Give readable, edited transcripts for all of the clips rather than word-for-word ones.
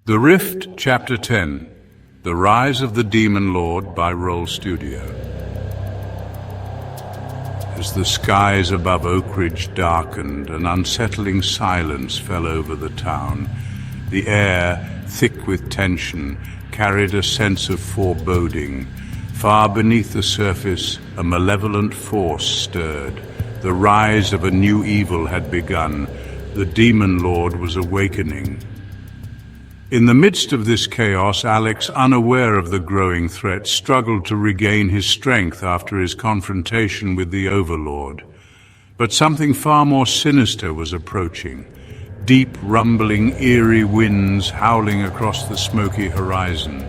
The Rift, Chapter 10, The Rise of the Demon Lord by Roll Studio. As the skies above Oakridge darkened, an unsettling silence fell over the town. The air, thick with tension, carried a sense of foreboding. Far beneath the surface, a malevolent force stirred. The rise of a new evil had begun. The Demon Lord was awakening. In the midst of this chaos, Alex, unaware of the growing threat, struggled to regain his strength after his confrontation with the Overlord. But something far more sinister was approaching. Deep, rumbling, eerie winds howling across the smoky horizon.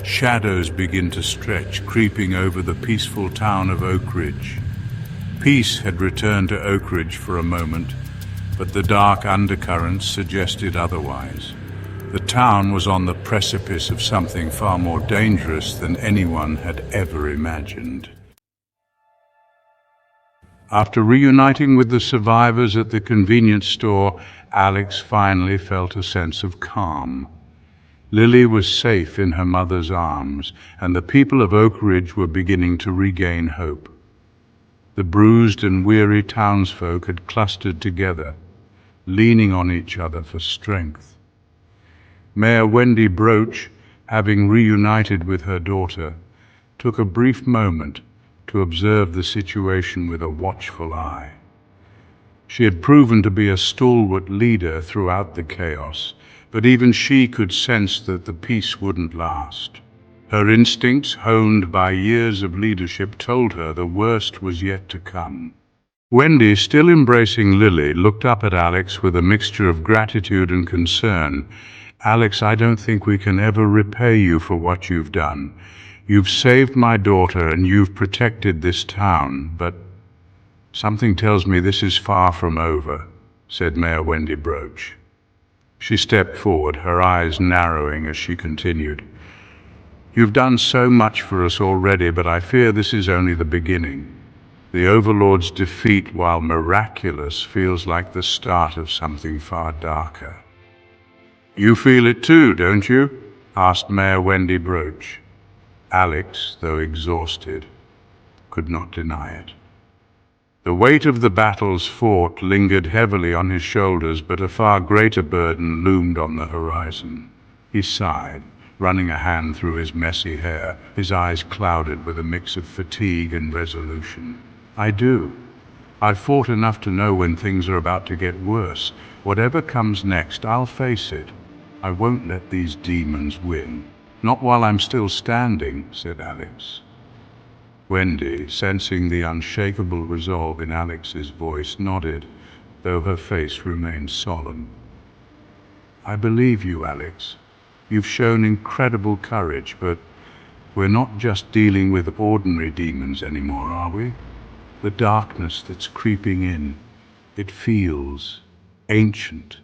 Shadows begin to stretch, creeping over the peaceful town of Oakridge. Peace had returned to Oakridge for a moment, but the dark undercurrents suggested otherwise. The town was on the precipice of something far more dangerous than anyone had ever imagined. After reuniting with the survivors at the convenience store, Alex finally felt a sense of calm. Lily was safe in her mother's arms, and the people of Oakridge were beginning to regain hope. The bruised and weary townsfolk had clustered together, leaning on each other for strength. Mayor Wendy Broach, having reunited with her daughter, took a brief moment to observe the situation with a watchful eye. She had proven to be a stalwart leader throughout the chaos, but even she could sense that the peace wouldn't last. Her instincts, honed by years of leadership, told her the worst was yet to come. Wendy, still embracing Lily, looked up at Alex with a mixture of gratitude and concern. "Alex, I don't think we can ever repay you for what you've done. You've saved my daughter and you've protected this town, but something tells me this is far from over," said Mayor Wendy Broach. She stepped forward, her eyes narrowing as she continued. "You've done so much for us already, but I fear this is only the beginning. The Overlord's defeat, while miraculous, feels like the start of something far darker." "You feel it too, don't you?" asked Mayor Wendy Broach. Alex, though exhausted, could not deny it. The weight of the battles fought lingered heavily on his shoulders, but a far greater burden loomed on the horizon. He sighed, running a hand through his messy hair, his eyes clouded with a mix of fatigue and resolution. "I do. I've fought enough to know when things are about to get worse. Whatever comes next, I'll face it. I won't let these demons win. Not while I'm still standing," said Alex. Wendy, sensing the unshakable resolve in Alex's voice, nodded, though her face remained solemn. "I believe you, Alex. You've shown incredible courage, but we're not just dealing with ordinary demons anymore, are we? The darkness that's creeping in, it feels ancient.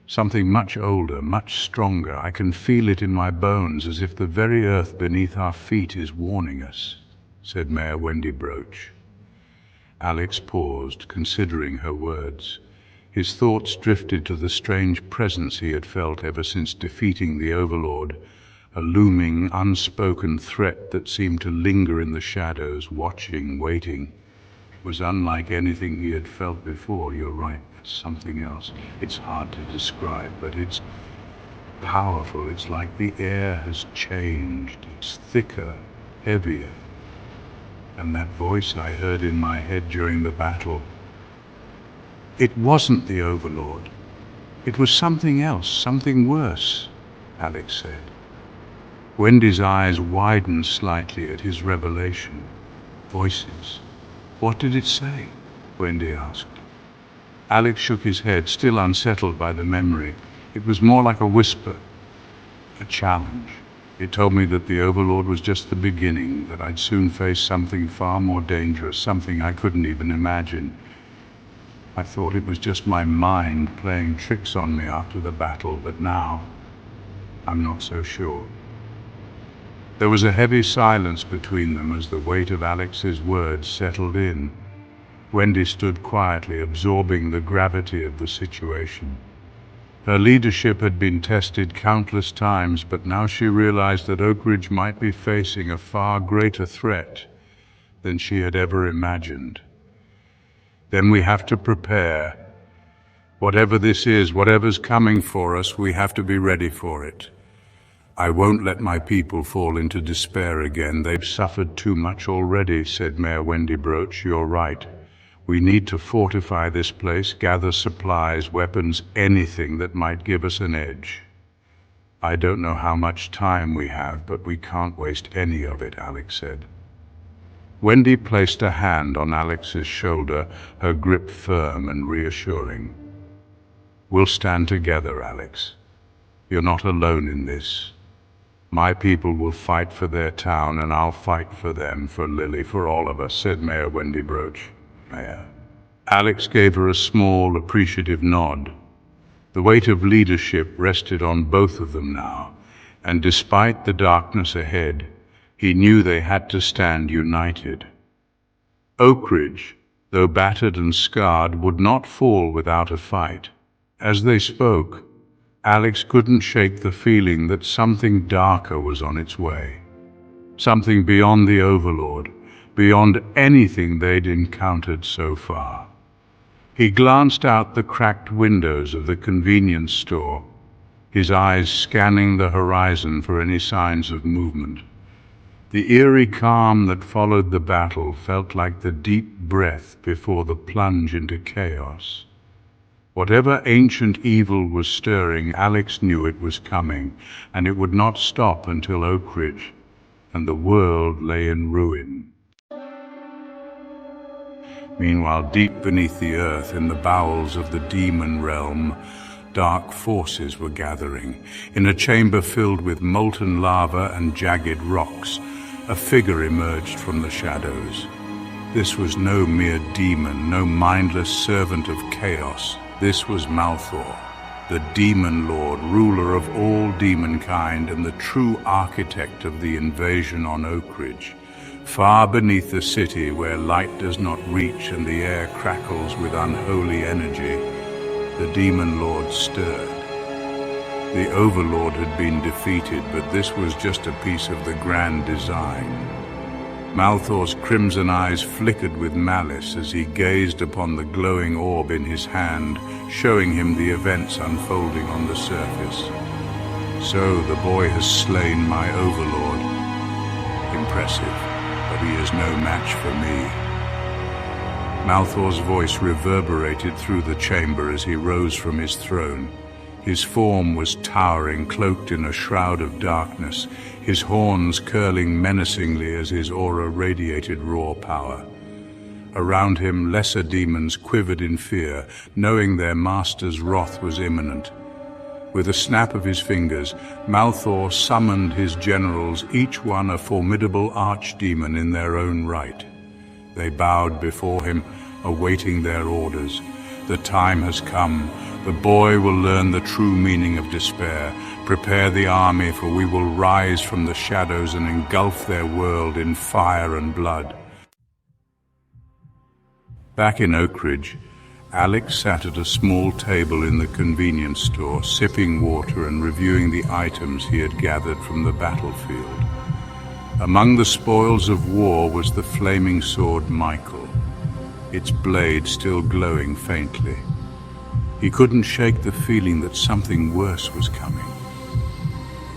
Something much older, much stronger. I can feel it in my bones, as if the very earth beneath our feet is warning us," said Mayor Wendy Broach. Alex paused, considering her words. His thoughts drifted to the strange presence he had felt ever since defeating the Overlord, a looming, unspoken threat that seemed to linger in the shadows, watching, waiting. It was unlike anything he had felt before. "You're right, it's something else. It's hard to describe, but it's powerful. It's like the air has changed. It's thicker, heavier. And that voice I heard in my head during the battle, it wasn't the Overlord. It was something else, something worse," Alex said. Wendy's eyes widened slightly at his revelation. "Voices. What did it say?" Wendy asked. Alex shook his head, still unsettled by the memory. "It was more like a whisper, a challenge. It told me that the Overlord was just the beginning, that I'd soon face something far more dangerous, something I couldn't even imagine. I thought it was just my mind playing tricks on me after the battle, but now I'm not so sure." There was a heavy silence between them as the weight of Alex's words settled in. Wendy stood quietly, absorbing the gravity of the situation. Her leadership had been tested countless times, but now she realized that Oakridge might be facing a far greater threat than she had ever imagined. Then we have to prepare. Whatever this is, whatever's coming for us, we have to be ready for it. I won't let my people fall into despair again. They've suffered too much already, said Mayor Wendy Broach. You're right. We need to fortify this place, gather supplies, weapons, anything that might give us an edge. I don't know how much time we have, but we can't waste any of it, Alex said. Wendy placed a hand on Alex's shoulder, her grip firm and reassuring. We'll stand together, Alex. You're not alone in this. My people will fight for their town, and I'll fight for them, for Lily, for all of us, said Mayor Wendy Broach. Mayor. Alex gave her a small, appreciative nod. The weight of leadership rested on both of them now, and despite the darkness ahead, he knew they had to stand united. Oakridge, though battered and scarred, would not fall without a fight. As they spoke, Alex couldn't shake the feeling that something darker was on its way. Something beyond the Overlord, beyond anything they'd encountered so far. He glanced out the cracked windows of the convenience store, his eyes scanning the horizon for any signs of movement. The eerie calm that followed the battle felt like the deep breath before the plunge into chaos. Whatever ancient evil was stirring, Alex knew it was coming, and it would not stop until Oakridge and the world lay in ruin. Meanwhile, deep beneath the earth, in the bowels of the demon realm, dark forces were gathering. In a chamber filled with molten lava and jagged rocks, a figure emerged from the shadows. This was no mere demon, no mindless servant of chaos. This was Malthor, the demon lord, ruler of all demonkind and the true architect of the invasion on Oakridge. Far beneath the city, where light does not reach and the air crackles with unholy energy, the demon lord stirred. The Overlord had been defeated, but this was just a piece of the grand design. Malthor's crimson eyes flickered with malice as he gazed upon the glowing orb in his hand, showing him the events unfolding on the surface. So the boy has slain my Overlord. Impressive, but he is no match for me. Malthor's voice reverberated through the chamber as he rose from his throne. His form was towering, cloaked in a shroud of darkness, his horns curling menacingly as his aura radiated raw power. Around him, lesser demons quivered in fear, knowing their master's wrath was imminent. With a snap of his fingers, Malthor summoned his generals, each one a formidable archdemon in their own right. They bowed before him, awaiting their orders. The time has come. The boy will learn the true meaning of despair. Prepare the army, for we will rise from the shadows and engulf their world in fire and blood. Back in Oakridge, Alex sat at a small table in the convenience store, sipping water and reviewing the items he had gathered from the battlefield. Among the spoils of war was the flaming sword Michael, its blade still glowing faintly. He couldn't shake the feeling that something worse was coming.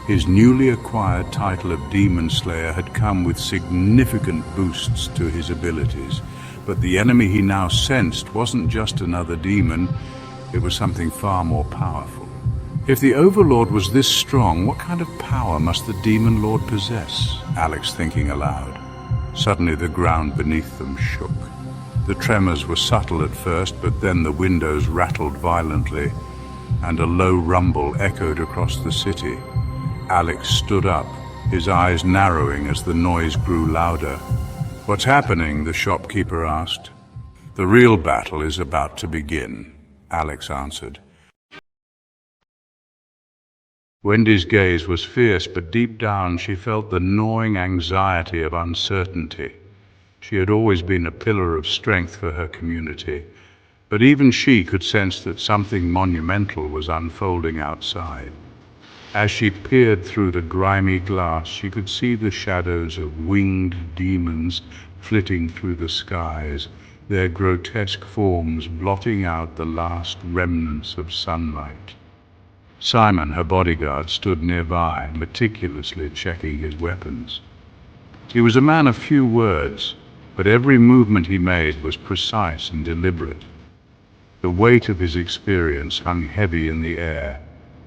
His newly acquired title of Demon Slayer had come with significant boosts to his abilities, but the enemy he now sensed wasn't just another demon, it was something far more powerful. If the Overlord was this strong, what kind of power must the Demon Lord possess? Alex thinking aloud. Suddenly the ground beneath them shook. The tremors were subtle at first, but then the windows rattled violently, and a low rumble echoed across the city. Alex stood up, his eyes narrowing as the noise grew louder. "What's happening?" the shopkeeper asked. "The real battle is about to begin," Alex answered. Wendy's gaze was fierce, but deep down she felt the gnawing anxiety of uncertainty. She had always been a pillar of strength for her community, But even she could sense that something monumental was unfolding outside. As she peered through the grimy glass, she could see the shadows of winged demons flitting through the skies, their grotesque forms blotting out the last remnants of sunlight. Simon, her bodyguard, stood nearby, meticulously checking his weapons. He was a man of few words, but every movement he made was precise and deliberate. The weight of his experience hung heavy in the air,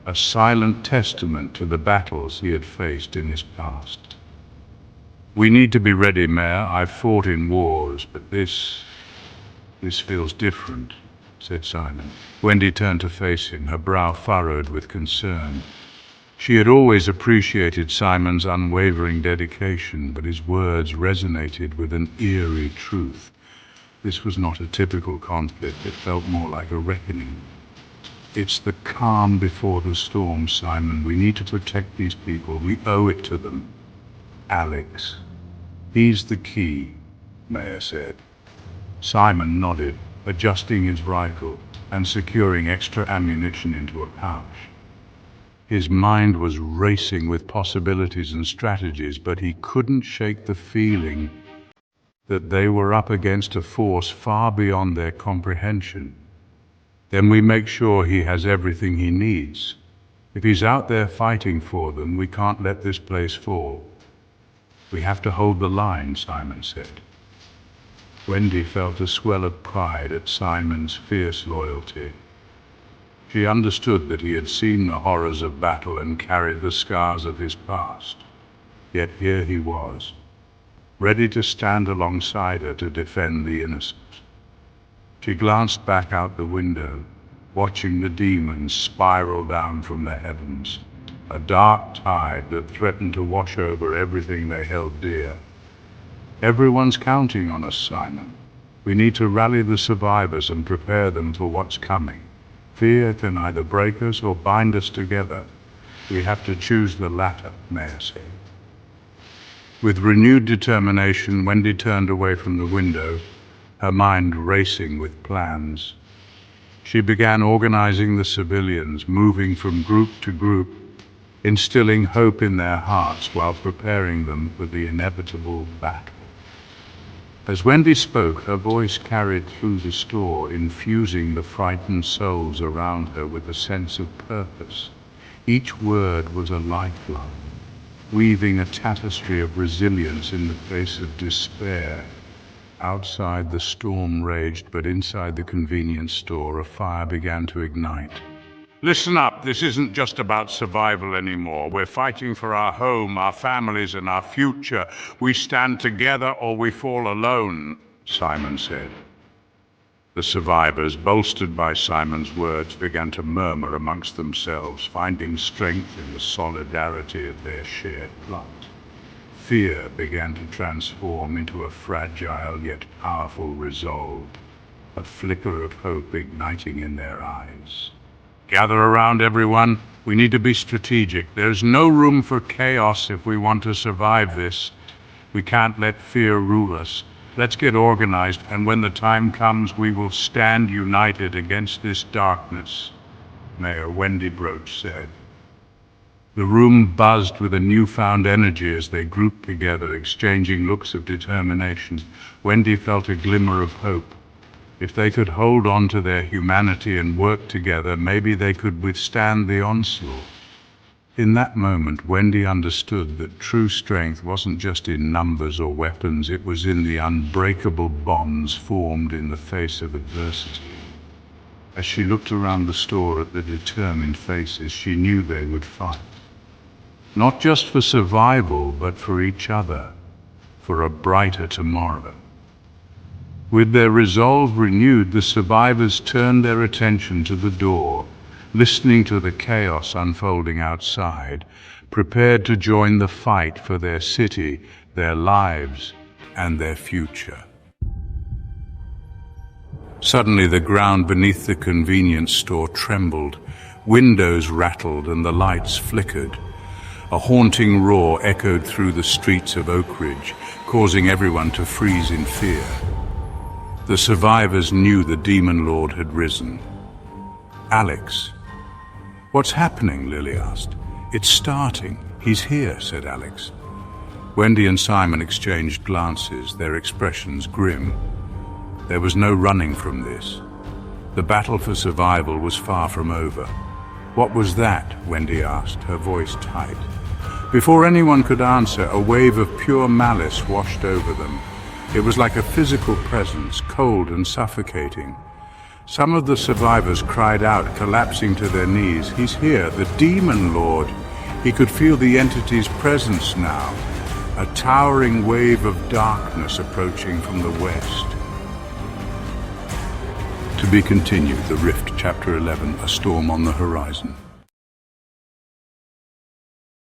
a silent testament to the battles he had faced in his past. "We need to be ready, Mayor. I've fought in wars, but this feels different," said Simon. Wendy turned to face him, her brow furrowed with concern. She had always appreciated Simon's unwavering dedication, but his words resonated with an eerie truth. This was not a typical conflict. It felt more like a reckoning. "It's the calm before the storm, Simon. We need to protect these people. We owe it to them." "Alex, he's the key," Mayor said. Simon nodded, adjusting his rifle and securing extra ammunition into a pouch. His mind was racing with possibilities and strategies, but he couldn't shake the feeling that they were up against a force far beyond their comprehension. "Then we make sure he has everything he needs. If he's out there fighting for them, we can't let this place fall." "We have to hold the line," Simon said. Wendy felt a swell of pride at Simon's fierce loyalty. She understood that he had seen the horrors of battle and carried the scars of his past. Yet here he was, ready to stand alongside her to defend the innocent. She glanced back out the window, watching the demons spiral down from the heavens, a dark tide that threatened to wash over everything they held dear. "Everyone's counting on us, Simon. We need to rally the survivors and prepare them for what's coming. Fear can either break us or bind us together. We have to choose the latter," Mayor said. With renewed determination, Wendy turned away from the window, her mind racing with plans. She began organizing the civilians, moving from group to group, instilling hope in their hearts while preparing them for the inevitable battle. As Wendy spoke, her voice carried through the store, infusing the frightened souls around her with a sense of purpose. Each word was a lifeline, weaving a tapestry of resilience in the face of despair. Outside, the storm raged, but inside the convenience store, a fire began to ignite. "Listen up, this isn't just about survival anymore. We're fighting for our home, our families, and our future. We stand together or we fall alone," Simon said. The survivors, bolstered by Simon's words, began to murmur amongst themselves, finding strength in the solidarity of their shared plight. Fear began to transform into a fragile yet powerful resolve, a flicker of hope igniting in their eyes. "Gather around, everyone. We need to be strategic. There's no room for chaos if we want to survive this. We can't let fear rule us. Let's get organized, and when the time comes, we will stand united against this darkness," Mayor Wendy Broach said. The room buzzed with a newfound energy as they grouped together, exchanging looks of determination. Wendy felt a glimmer of hope. If they could hold on to their humanity and work together, maybe they could withstand the onslaught. In that moment, Wendy understood that true strength wasn't just in numbers or weapons, it was in the unbreakable bonds formed in the face of adversity. As she looked around the store at the determined faces, she knew they would fight. Not just for survival, but for each other, for a brighter tomorrow. With their resolve renewed, the survivors turned their attention to the door, listening to the chaos unfolding outside, prepared to join the fight for their city, their lives, and their future. Suddenly, the ground beneath the convenience store trembled, windows rattled, and the lights flickered. A haunting roar echoed through the streets of Oakridge, causing everyone to freeze in fear. The survivors knew the demon lord had risen. "Alex." "What's happening?" Lily asked. "It's starting. He's here," said Alex. Wendy and Simon exchanged glances, their expressions grim. There was no running from this. The battle for survival was far from over. "What was that?" Wendy asked, her voice tight. Before anyone could answer, a wave of pure malice washed over them. It was like a physical presence, cold and suffocating. Some of the survivors cried out, collapsing to their knees. "He's here, the demon lord!" He could feel the entity's presence now, a towering wave of darkness approaching from the west. To be continued, The Rift, Chapter 11, A Storm on the Horizon.